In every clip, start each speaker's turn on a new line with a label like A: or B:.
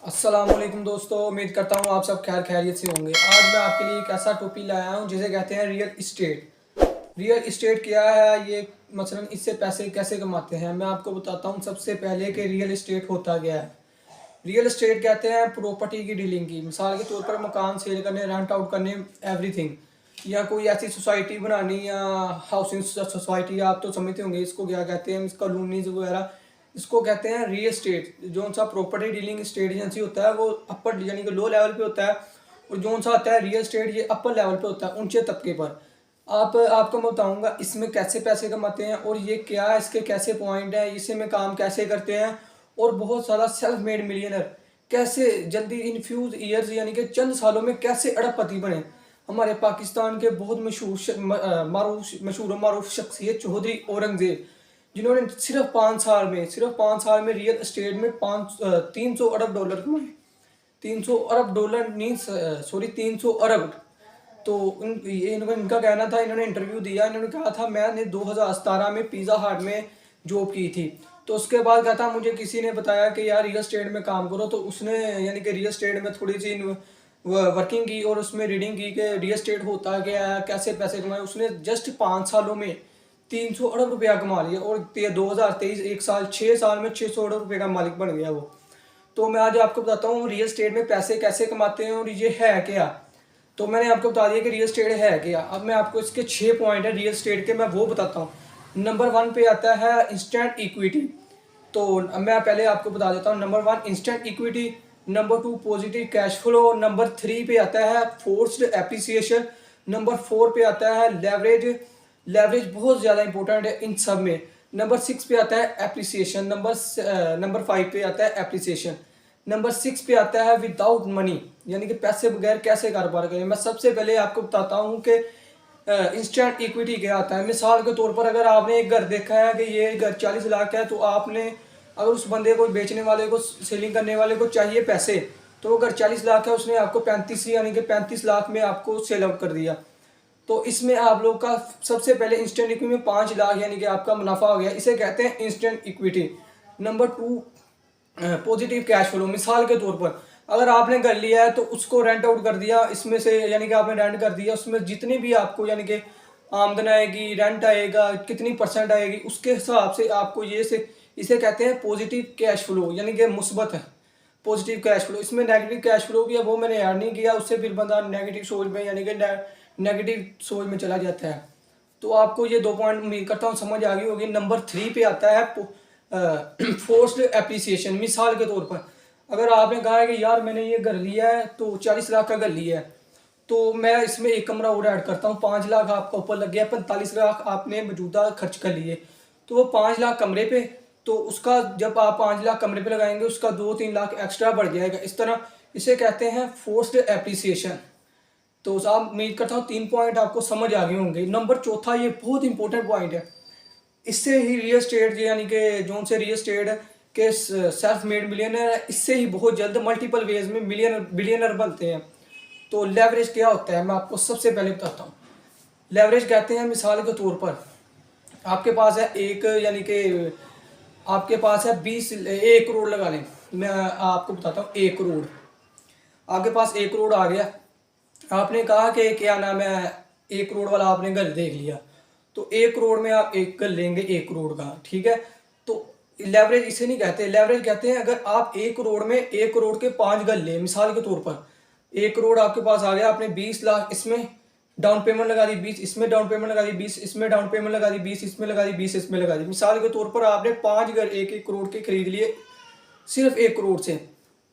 A: अस्सलाम वालेकुम दोस्तों, उम्मीद करता हूँ आप सब खैर खैरियत से होंगे। आज मैं आपके लिए एक ऐसा टॉपिक लाया हूँ जिसे कहते हैं रियल इस्टेट। रियल इस्टेट क्या है, ये मसलन इससे पैसे कैसे कमाते हैं, मैं आपको बताता हूँ। सबसे पहले कि रियल इस्टेट होता क्या है। रियल इस्टेट कहते हैं प्रॉपर्टी की डीलिंग की। मिसाल के तौर पर मकान सेल करने, रेंट आउट करने, एवरीथिंग, या कोई ऐसी सोसाइटी बनानी या हाउसिंग सोसाइटी, आप तो समझते होंगे इसको क्या कहते हैं, इसका कॉलोनीज वगैरह, इसको कहते हैं रियल एस्टेट। जो सा प्रॉपर्टी डीलिंग स्टेट एजेंसी होता है वो अपर यानी कि लो लेवल पे होता है, और जो सा होता है रियल एस्टेट ये अपर लेवल पे होता है, ऊंचे तबके पर। आपको मैं बताऊंगा इसमें कैसे पैसे कमाते हैं और ये क्या है, इसके कैसे पॉइंट है, इसे में काम कैसे करते हैं, और बहुत सारा सेल्फ मेड मिलियनर कैसे जल्दी इन फ्यूज ईयर्स यानी कि चंद सालों में कैसे अरबपति बने। हमारे पाकिस्तान के बहुत मशहूर मारूफ शख्सियत चौधरी औरंगजेब, जिन्होंने सिर्फ 5 साल में रियल एस्टेट में 300 अरब डॉलर कमाए। 300 अरब डॉलर नहीं, सॉरी 300 अरब। तो इनका कहना था, इन्होंने इंटरव्यू दिया, इन्होंने कहा था मैंने 2017 में पिज़्ज़ा हट में जॉब की थी। तो उसके बाद क्या था, मुझे किसी ने बताया कि यार रियल एस्टेट में काम करो, तो उसने यानी कि रियल एस्टेट में थोड़ी सी वर्किंग की और उसमें रीडिंग की कि रियल एस्टेट होता क्या है, कैसे पैसे कमाए। उसने जस्ट 5 सालों में 300 अरब रुपया कमा लिया, और 2023 एक साल 6 साल में 600 अरब रुपये का मालिक बन गया वो। तो मैं आज आपको बताता हूँ रियल एस्टेट में पैसे कैसे कमाते हैं और ये है क्या। तो मैंने आपको बता दिया कि रियल एस्टेट है क्या। अब मैं आपको इसके 6 पॉइंट है रियल एस्टेट के, मैं वो बताता हूँ। नंबर 1 पे आता है इंस्टेंट इक्विटी। तो मैं पहले आपको बता देता हूँ। Number 1 instant equity, number 2 positive cash flow, number 3 पे आता है फोर्स्ड एप्रिसिएशन, नंबर 4 पे आता है लेवरेज। लेवरेज बहुत ज़्यादा इंपॉर्टेंट है इन सब में। नंबर 6 पे आता है एप्रिसिएशन, नंबर 5 पे आता है एप्रिसिएशन, नंबर 6 पे आता है विदाउट मनी, यानी कि पैसे बगैर कैसे कारोबार करें। मैं सबसे पहले आपको बताता हूँ कि इंस्टेंट इक्विटी क्या आता है। मिसाल के तौर पर अगर आपने एक घर देखा है कि ये घर 40 लाख है, तो आपने अगर उस बंदे को, बेचने वाले को, सेलिंग करने वाले को चाहिए पैसे, तो वो घर 40 लाख है, उसने आपको 35 यानी कि 35 लाख में आपको सेल आउट कर दिया। तो इसमें आप लोग का सबसे पहले इंस्टेंट इक्विटी में 5 लाख यानी कि आपका मुनाफा हो गया, इसे कहते हैं instant equity. Number 2 positive cash flow. मिसाल के तौर पर अगर आपने घर लिया है तो उसको रेंट आउट कर दिया, इसमें से यानी कि आपने रेंट कर दिया, उसमें जितनी भी आपको यानी कि आमदन आएगी, रेंट आएगा, कितनी परसेंट आएगी, उसके हिसाब से आपको इसे कहते हैं पॉजिटिव कैश फ्लो, यानी कि मुस्बत है पॉजिटिव कैश फ्लो। इसमें नेगेटिव कैश फ्लो भी है, वो मैंने ऐड नहीं किया, उससे फिर बंदा नेगेटिव सोच में यानी कि नेगेटिव सोच में चला जाता है। तो आपको ये 2 पॉइंट उम्मीद करता हूँ समझ आ गई होगी। नंबर 3 पे आता है फोर्स्ड एप्रिसिएशन। मिसाल के तौर पर अगर आपने कहा है कि यार मैंने ये घर लिया है, तो 40 लाख का घर लिया है, तो मैं इसमें एक कमरा और ऐड करता हूँ, 5 लाख आपका ऊपर लग गया, 45 लाख आपने मौजूदा खर्च कर लिए, तो वो 5 लाख कमरे पे, तो उसका जब आप 5 लाख कमरे पे लगाएंगे उसका 2-3 लाख एक्स्ट्रा बढ़ जाएगा। इस तरह इसे कहते हैं फोर्स्ड एप्रिसिएशन। तो आप उम्मीद करता हूँ 3 पॉइंट आपको समझ आ गए होंगे। नंबर चौथा, ये बहुत इंपॉर्टेंट पॉइंट है, इससे ही रियल एस्टेट यानी कि जोन से रियल एस्टेट के सेल्फ मेड मिलियनर है, इससे ही बहुत जल्द मल्टीपल वेज में बिलियनर बनते हैं। तो लेवरेज क्या होता है मैं आपको सबसे पहले बताता हूँ। लेवरेज कहते हैं, मिसाल के तौर पर आपके पास है एक, यानी कि आपके पास है 1 करोड़ लगा लें। मैं आपको बताता हूँ 1 करोड़, आपके पास 1 करोड़ आ गया। आपने कहा कि क्या नाम है, 1 करोड़ वाला आपने घर देख लिया, तो 1 करोड़ में आप एक घर लेंगे 1 करोड़ का, ठीक है। तो लेवरेज इसे नहीं कहते, लेवरेज कहते हैं अगर आप 1 करोड़ में 1 करोड़ के 5 घर लें। मिसाल के तौर पर 1 करोड़ आपके पास आ गया, आपने 20 लाख इसमें डाउन पेमेंट लगा दी, 20 इसमें डाउन पेमेंट लगा दी, 20 इसमें डाउन पेमेंट लगा दी, 20 इसमें लगा दी, 20 इसमें लगा दी। मिसाल के तौर पर आपने 5 घर 1-1 करोड़ के खरीद लिए सिर्फ 1 करोड़ से।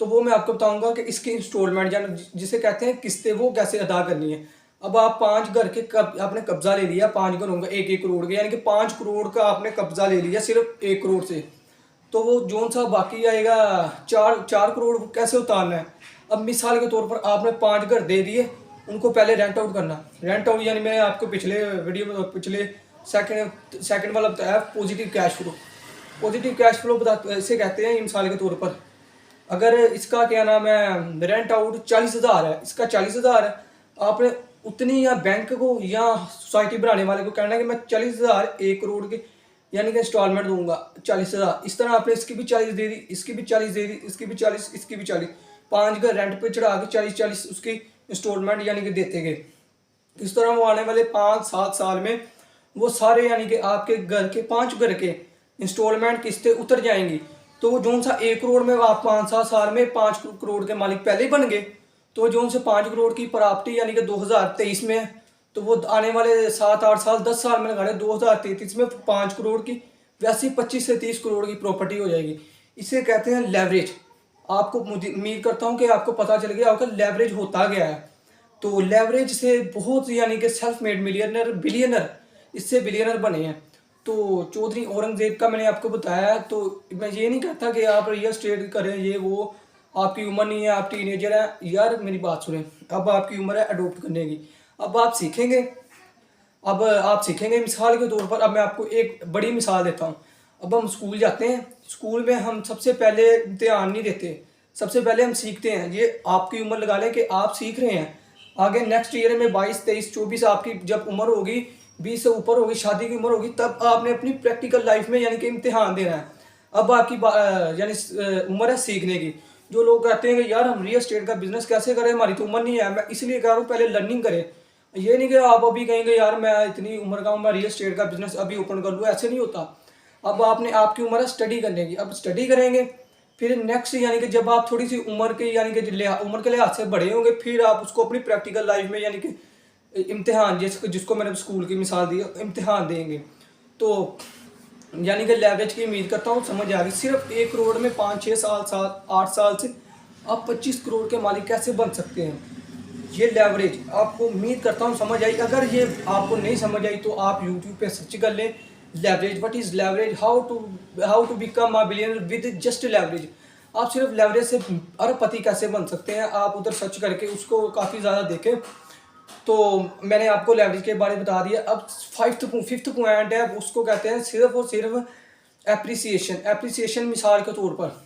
A: तो वो मैं आपको बताऊंगा कि इसकी इंस्टॉलमेंट या जिसे कहते हैं किस्तें, वो कैसे अदा करनी है। अब आप 5 घर के आपने कब्जा ले लिया, 5 घरों का 1-1 करोड़ के, यानी कि 5 करोड़ का आपने कब्जा ले लिया सिर्फ 1 करोड़ से। तो वो जोन सा बाकी आएगा 4 करोड़ कैसे उतारना है। अब मिसाल के तौर पर आपने 5 घर दे दिए, उनको पहले रेंट आउट करना। रेंट आउट यानी मैंने आपको पिछले वीडियो में पिछले सेकंड वाला बताया positive cash flow. Positive cash flow बता इसे कहते हैं। मिसाल के तौर पर अगर इसका क्या नाम है रेंट आउट 40,000 है, इसका 40,000 है, आपने उतनी या बैंक को या सोसाइटी बनाने वाले को कहना है कि मैं 40,000 1 करोड़ के यानी कि इंस्टॉलमेंट दूंगा 40,000, इस तरह आपने इसकी भी 40 दे दी, इसकी भी 40 दे दी, इसकी भी 40, इसकी भी 40, 5 घर रेंट पे चढ़ा के 40 उसकी इंस्टॉलमेंट यानी कि देते गए। इस तरह वो आने वाले 5-7 साल में वो सारे यानी कि आपके घर के 5 घर के इंस्टॉलमेंट किस्तें उतर जाएंगी। तो जो सा 1 करोड़ में आप 5-7 साल में 5 करोड़ के मालिक पहले ही बन गए। तो जो उनसे 5 करोड़ की प्रॉपर्टी यानी कि 2023 में है, तो वो आने वाले 7-8 साल 10 साल में लगा रहे 2033 में 5 करोड़ की वैसे 25 से 30 करोड़ की प्रॉपर्टी हो जाएगी। इसे कहते हैं लेवरेज। आपको मुझे उम्मीद करता हूँ कि आपको पता चल गया होगा लेवरेज होता गया है। तो लेवरेज से बहुत यानी कि सेल्फ मेड मिलियनर बिलियनर इससे बिलियनर बने हैं। तो चौधरी औरंगजेब का मैंने आपको बताया। तो मैं ये नहीं कहता कि आप रियल स्टेट करें ये वो, आपकी उम्र नहीं है, आप टीनेजर हैं। यार मेरी बात सुनें, अब आपकी उम्र है अडोप्ट करने की, अब आप सीखेंगे। अब आप सीखेंगे मिसाल के तौर पर, अब मैं आपको एक बड़ी मिसाल देता हूँ। अब हम स्कूल जाते हैं, स्कूल में हम सबसे पहले इम्तिहान नहीं देते, सबसे पहले हम सीखते हैं। ये आपकी उम्र लगा लें कि आप सीख रहे हैं। आगे नेक्स्ट ईयर में 22, 23, 24 आपकी जब उम्र होगी, 20 से ऊपर होगी, शादी की उम्र होगी, तब आपने अपनी प्रैक्टिकल लाइफ में यानी कि इम्तिहान देना है। अब आपकी यानी उम्र है सीखने की। जो लोग कहते हैं कि यार हम रियल एस्टेट का बिजनेस कैसे करें, हमारी तो उम्र नहीं है, मैं इसलिए कह रहा हूँ पहले लर्निंग करें। ये नहीं कि आप अभी कहेंगे यार मैं इतनी उम्र का हूँ, मैं रियल एस्टेट का बिजनेस अभी ओपन कर लूँ, ऐसे नहीं होता। अब आपने आपकी उम्र है स्टडी करने की, अब स्टडी करेंगे, फिर नेक्स्ट यानी कि जब आप थोड़ी सी उम्र के यानी कि उम्र के लिहाज से बड़े होंगे, फिर आप उसको अपनी प्रैक्टिकल लाइफ में यानी कि इम्तिहान जिसको मैंने स्कूल की मिसाल दी, इम्तिहान देंगे। तो यानी कि लेवरेज की उम्मीद करता हूँ समझ आ गई। सिर्फ 1 करोड़ में 5-6 साल 7-8 साल से आप 25 करोड़ के मालिक कैसे बन सकते हैं, ये लेवरेज आपको उम्मीद करता हूँ समझ आई। अगर ये आपको नहीं समझ आई तो आप यूट्यूब पे सर्च कर लें leverage, what is leverage, how to become a billionaire with just leverage. आप सिर्फ लेवरेज से अरबपति कैसे बन सकते हैं, आप उधर सर्च करके उसको काफ़ी ज़्यादा देखें। तो मैंने आपको लेवरेज के बारे में बता दिया। अब फिफ्थ पॉइंट है, उसको कहते हैं सिर्फ और सिर्फ एप्रिसिएशन। एप्रिसिएशन मिसाल के तौर पर,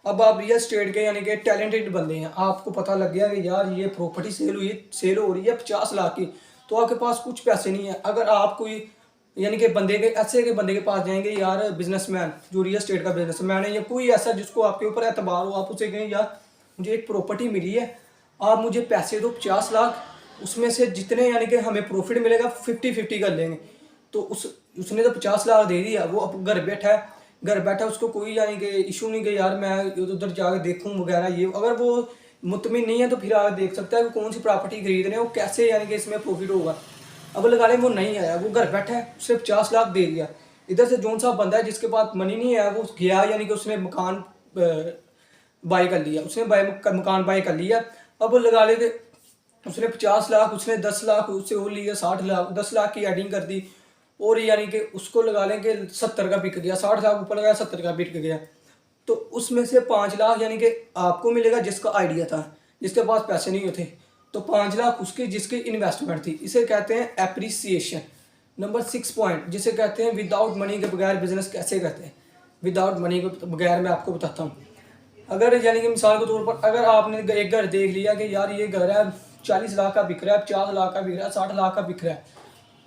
A: अब आप रियल स्टेट के यानी कि टैलेंटेड बंदे हैं, आपको पता लग गया कि यार ये प्रॉपर्टी सेल हो रही है 50 लाख की, तो आपके पास कुछ पैसे नहीं है। अगर आप कोई यानी कि बंदे के ऐसे के बंदे के पास जाएंगे, यार बिजनेसमैन जो रियल स्टेट का बिजनेसमैन है या कोई ऐसा जिसको आपके ऊपर एतबार हो, आप उससे कहें यार मुझे एक प्रॉपर्टी मिली है, आप मुझे पैसे दो 50 लाख, उसमें से जितने यानी कि हमें प्रॉफिट मिलेगा 50-50 कर लेंगे। तो उसने तो 50 लाख दे दिया, वो अब घर बैठा है, घर बैठा उसको कोई यानी कि इशू नहीं कि यार मैं उधर जाकर देखूं वगैरह। ये अगर वो मुतमिन नहीं है तो फिर आप देख सकता है कि कौन सी प्रॉपर्टी खरीद रहे हैं, वो कैसे यानी कि इसमें प्रॉफिट होगा। अब लगा लें वो नहीं आया, वो घर बैठा है, सिर्फ 50 लाख दे दिया। इधर से जौन सा बंदा है जिसके पास मनी नहीं है, वो गया यानी कि उसने मकान बाई कर लिया, उसने मकान बाई कर लिया। अब वो लगा ले कि उसने 50 लाख, उसने 10 लाख उससे और लिया, 60 लाख, 10 लाख की एडिंग कर दी, और यानी कि उसको लगा लें कि 70 का बिक गया, 60 लाख ऊपर लगाया 70 का बिक गया। तो उसमें से 5 लाख यानी कि आपको मिलेगा जिसका आइडिया था, जिसके पास पैसे नहीं होते, तो 5 लाख उसकी जिसकी इन्वेस्टमेंट थी। इसे कहते हैं एप्रिसिएशन। नंबर 6 पॉइंट जिसे कहते हैं विदाउट मनी के बगैर बिजनेस कैसे करते हैं। विदाउट मनी के बगैर मैं आपको बताता हूँ। अगर यानी कि मिसाल के तौर पर अगर आपने एक घर देख लिया कि यार ये घर है 40 लाख का बिक रहा है, 50 लाख का बिक रहा है, 60 लाख का बिक रहा है,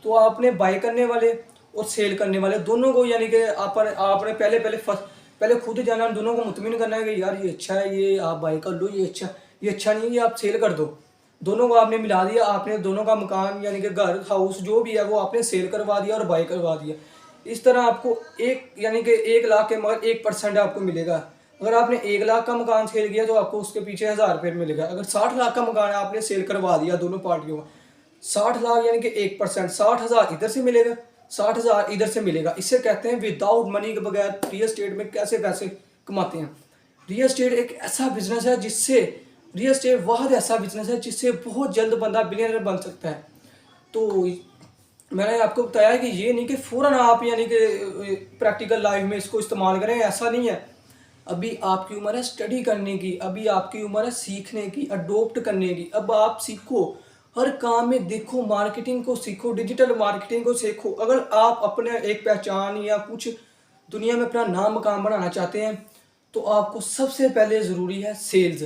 A: तो आपने बाई करने वाले और सेल करने वाले दोनों को यानी कि आपने पहले खुद जाना, दोनों को मुतमिन करना है कि यार ये अच्छा है, ये आप बाई कर लो, ये अच्छा नहीं है, ये आप सेल कर दो। दोनों को आपने मिला दिया, आपने दोनों का मकान यानी कि घर हाउस जो भी है वो आपने सेल करवा दिया और बाई करवा दिया। इस तरह आपको एक यानी कि 1 लाख के मगर 1% आपको मिलेगा। अगर आपने 1 लाख का मकान सेल किया तो आपको उसके पीछे 1000 रुपये मिलेगा। अगर 60 लाख का मकान है आपने सेल करवा दिया दोनों पार्टियों का, 60 लाख यानी कि 1%, 60,000 इधर से मिलेगा, 60,000 इधर से मिलेगा। इसे कहते हैं विदाउट मनी के बगैर रियल एस्टेट में कैसे पैसे कमाते हैं। रियल एस्टेट एक ऐसा बिजनेस है जिससे रियल एस्टेट वाहद ऐसा बिजनेस है जिससे बहुत जल्द बंदा बिलियनर बन सकता है। तो मैंने आपको बताया कि ये नहीं कि फ़ौरन आप यानी कि प्रैक्टिकल लाइफ में इसको इस्तेमाल करें, ऐसा नहीं है। अभी आपकी उम्र है स्टडी करने की, अभी आपकी उम्र है सीखने की, अडोप्ट करने की। अब आप सीखो, हर काम में देखो, मार्केटिंग को सीखो, डिजिटल मार्केटिंग को सीखो। अगर आप अपने एक पहचान या कुछ दुनिया में अपना नाम मकाम बनाना चाहते हैं तो आपको सबसे पहले ज़रूरी है सेल्स।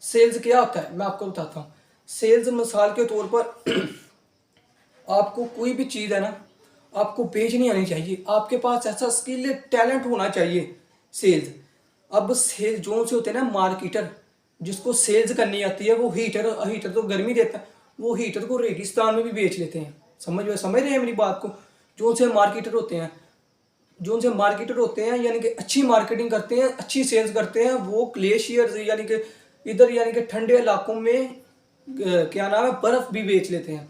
A: सेल्स क्या होता है मैं आपको बताता हूँ। सेल्स मिसाल के तौर पर आपको कोई भी चीज़ है ना, आपको बेचनी आनी चाहिए, आपके पास ऐसा स्किल टैलेंट होना चाहिए सेल्स। अब सेल जो से होते हैं ना मार्केटर, जिसको सेल्स करनी आती है, वो हीटर हीटर तो गर्मी देता है, वो हीटर को रेगिस्तान में भी बेच लेते हैं। समझ रहे हैं मेरी बात को। जो से मार्केटर होते हैं, जो उनसे मार्केटर होते हैं यानी कि अच्छी मार्केटिंग करते हैं, अच्छी सेल्स करते हैं, वो ग्लेशियर्स यानी कि इधर यानी कि ठंडे इलाकों में क्या नाम है बर्फ़ भी बेच लेते हैं।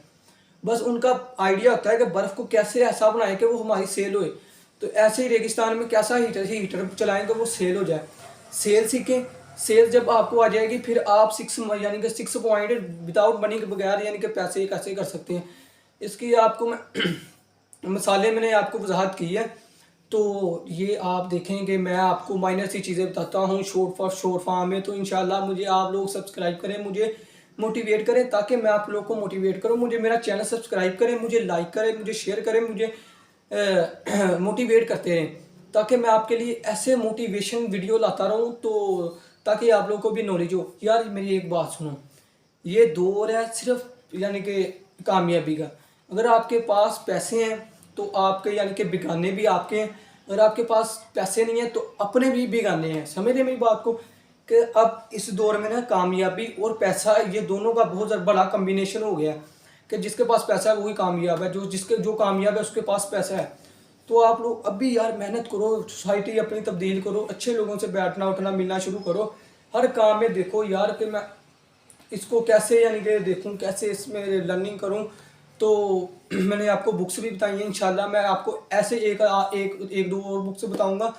A: बस उनका आइडिया होता है कि बर्फ़ को कैसे ऐसा बनाए कि वो हमारी सेल होए। तो ऐसे ही रेगिस्तान में कैसा हीटर चलाएंगे वो सेल हो जाए। सेल सीखें, सेल जब आपको आ जाएगी फिर आप यानी कि 6 पॉइंट विदाउट मनी के बगैर यानी कि पैसे कैसे कर सकते हैं। इसकी आपको मैं मिसालें मैंने आपको वजाहत की है। तो ये आप देखेंगे, मैं आपको माइनर सी चीज़ें बताता हूँ शॉर्ट फॉर्म में। तो इंशाल्लाह मुझे आप लोग सब्सक्राइब करें, मुझे मोटिवेट करें, ताकि मैं आप लोग को मोटिवेट करूँ। मुझे मेरा चैनल सब्सक्राइब करें, मुझे लाइक करें, मुझे शेयर करें, मुझे मोटिवेट करते रहें, ताकि मैं आपके लिए ऐसे मोटिवेशन वीडियो लाता रहूँ, तो ताकि आप लोगों को भी नॉलेज हो। यार मेरी एक बात सुनो, ये दौर है सिर्फ यानी कि कामयाबी का। अगर आपके पास पैसे हैं तो आपके यानी कि बेगाने भी आपके हैं, अगर आपके पास पैसे नहीं है तो अपने भी बेगाने हैं। समझ रहे मेरी बात को, कि अब इस दौर में ना कामयाबी और पैसा ये दोनों का बहुत बड़ा कम्बिनेशन हो गया है, कि जिसके पास पैसा है वही कामयाब है, जो कामयाब है उसके पास पैसा है। तो आप लोग अब भी यार मेहनत करो, सोसाइटी अपनी तब्दील करो, अच्छे लोगों से बैठना उठना मिलना शुरू करो। हर काम में देखो यार कि मैं इसको कैसे यानी कि देखूं, कैसे इसमें लर्निंग करूं। तो मैंने आपको बुक्स भी बताई हैं, इंशाल्लाह मैं आपको ऐसे एक दो और बुक्स बताऊंगा।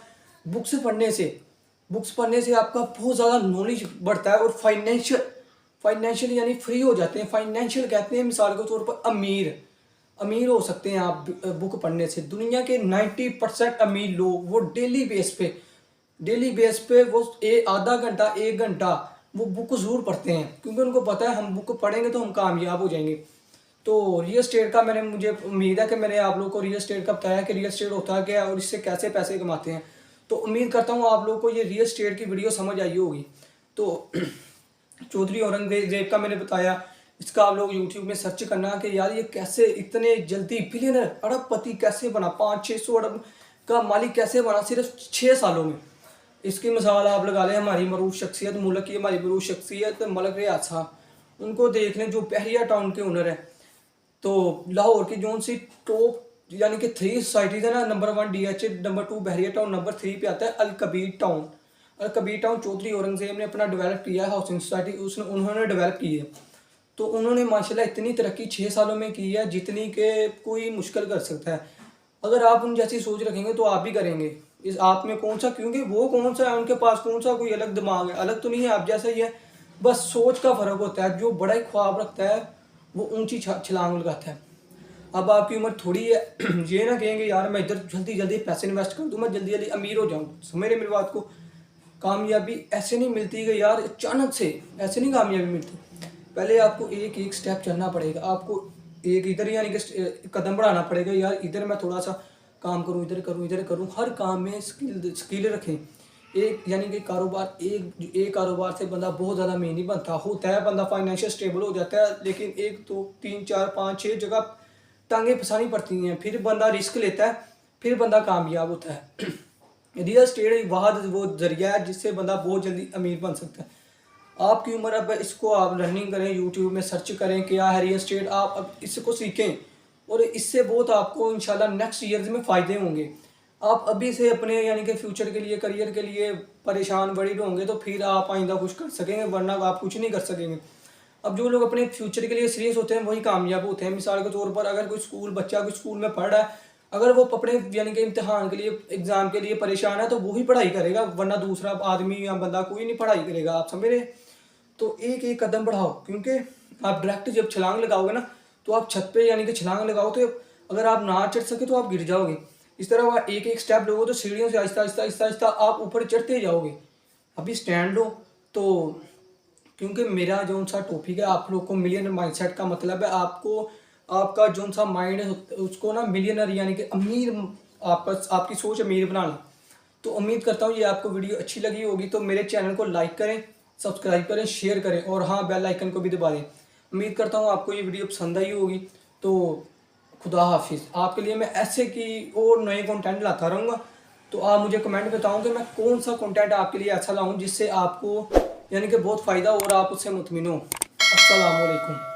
A: बुक्स पढ़ने से आपका बहुत ज़्यादा नॉलेज बढ़ता है, और फाइनेंशियल यानी फ्री हो जाते हैं। फाइनेंशियल कहते हैं मिसाल के तौर पर अमीर हो सकते हैं आप बुक पढ़ने से। दुनिया के 90% अमीर लोग वो डेली बेस पे वो आधा घंटा 1 घंटा वो बुक ज़रूर पढ़ते हैं, क्योंकि उनको पता है हम बुक पढ़ेंगे तो हम कामयाब हो जाएंगे। तो रियल एस्टेट का मुझे उम्मीद है कि मैंने आप लोगों को रियल एस्टेट का बताया कि रियल एस्टेट होता है क्या है और इससे कैसे पैसे कमाते हैं। तो उम्मीद करता हूँ आप लोगों को ये रियल एस्टेट की वीडियो समझ आई होगी। तो चौधरी औरंगजेब का मैंने बताया, इसका आप लोग यूट्यूब में सर्च करना कि यार ये कैसे इतने जल्दी बिलियनर अरबपति कैसे बना, 500-600 अरब का मालिक कैसे बना सिर्फ 6 सालों में। इसकी मिसाल आप लगा लें हमारी मरूफ शख्सियत मुल्क की हमारी मरूफ शख्सियत मलक रियाज साहब। उनको देख लें जो बहरिया टाउन के ओनर है। तो लाहौर की जोन सी टॉप यानी कि 3 सोसाइटीज़ है ना, नंबर 1 DH, नंबर 2 बहरिया टाउन, नंबर 3 पे आता है अल कबीर टाउन चौधरी औरंगजेब ने अपना डेवलप किया है, हाउसिंग सोसाइटी उन्होंने डेवलप की है। तो उन्होंने माशाल्लाह इतनी तरक्की 6 सालों में की है जितनी के कोई मुश्किल कर सकता है। अगर आप उन जैसी सोच रखेंगे तो आप भी करेंगे। इस आप में कौन सा, क्योंकि वो कौन सा है उनके पास, कौन सा कोई अलग दिमाग है, अलग तो नहीं है, आप जैसा ही है, बस सोच का फ़र्क होता है। जो बड़ा ही ख्वाब रखता है वो ऊंची छलांग लगाता है। अब आपकी उम्र थोड़ी है, ये ना कहेंगे यार मैं इधर जल्दी जल्दी पैसे इन्वेस्ट कर दूँ, मैं जल्दी जल्दी अमीर हो जाऊँ। समझ रहे मेरी बात को। कामयाबी ऐसे नहीं मिलती कि यार अचानक से ऐसे नहीं कामयाबी मिलती। पहले आपको एक एक स्टेप चलना पड़ेगा, आपको एक इधर यानी कि कदम बढ़ाना पड़ेगा। यार इधर मैं थोड़ा सा काम करूँ, इधर करूँ। हर काम में स्किल रखें। एक यानी कि एक कारोबार से बंदा बहुत ज़्यादा अमीर नहीं बनता। होता है बंदा फाइनेंशियल स्टेबल हो जाता है, लेकिन 1 2 3 4 5 6 जगह टांगें फंसानी पड़ती हैं, फिर बंदा रिस्क लेता है, फिर बंदा कामयाब होता है। रियल एस्टेट वो जरिया है जिससे बंदा बहुत जल्दी अमीर बन सकता है। आपकी उम्र, अब इसको आप लर्निंग करें, यूट्यूब में सर्च करें क्या है रियल एस्टेट, आप अब इसको सीखें, और इससे बहुत आपको इंशाल्लाह नेक्स्ट ईयर्स में फ़ायदे होंगे। आप अभी से अपने यानी कि फ्यूचर के लिए, करियर के लिए परेशान वरीड होंगे तो फिर आप आइंदा कुछ कर सकेंगे, वरना आप कुछ नहीं कर सकेंगे। अब जो लोग अपने फ्यूचर के लिए सीरियस होते हैं वही कामयाब होते हैं। मिसाल के तौर पर अगर कोई बच्चा कोई स्कूल में पढ़ रहा है, अगर वो अपने यानी कि इम्तिहान के लिए, एग्ज़ाम के लिए परेशान है तो वो ही पढ़ाई करेगा, वरना दूसरा आदमी या बंदा कोई नहीं पढ़ाई करेगा। आप समझ रहे हैं। तो एक एक कदम बढ़ाओ, क्योंकि आप डायरेक्ट जब छलांग लगाओगे ना तो आप छत पे यानी कि छलांग लगाओ तो अगर आप ना चढ़ सके तो आप गिर जाओगे। इस तरह आप एक एक स्टेप लोगे तो सीढ़ियों से आहिस्ता आहिस्ता आहिस्ता आहिस्ता आप ऊपर चढ़ते जाओगे। अभी स्टैंड लो। तो क्योंकि मेरा जो सा टॉपिक है आप लोग को मिलियनर माइंडसेट का मतलब है आपको आपका जो सा माइंड है उसको ना मिलियनर यानी कि अमीर, आपकी सोच अमीर बनाना। तो उम्मीद करता हूँ ये आपको वीडियो अच्छी लगी होगी। तो मेरे चैनल को लाइक करें, सब्सक्राइब करें, शेयर करें, और हाँ बेल आइकन को भी दबा दें। उम्मीद करता हूँ आपको ये वीडियो पसंद आई होगी। तो खुदा हाफिज़। आपके लिए मैं ऐसे की और नए कंटेंट लाता रहूँगा। तो आप मुझे कमेंट बताओ कि मैं कौन सा कंटेंट आपके लिए ऐसा लाऊँ जिससे आपको यानी कि बहुत फ़ायदा हो और आप उससे मुतमिन हो। अस्सलाम वालेकुम।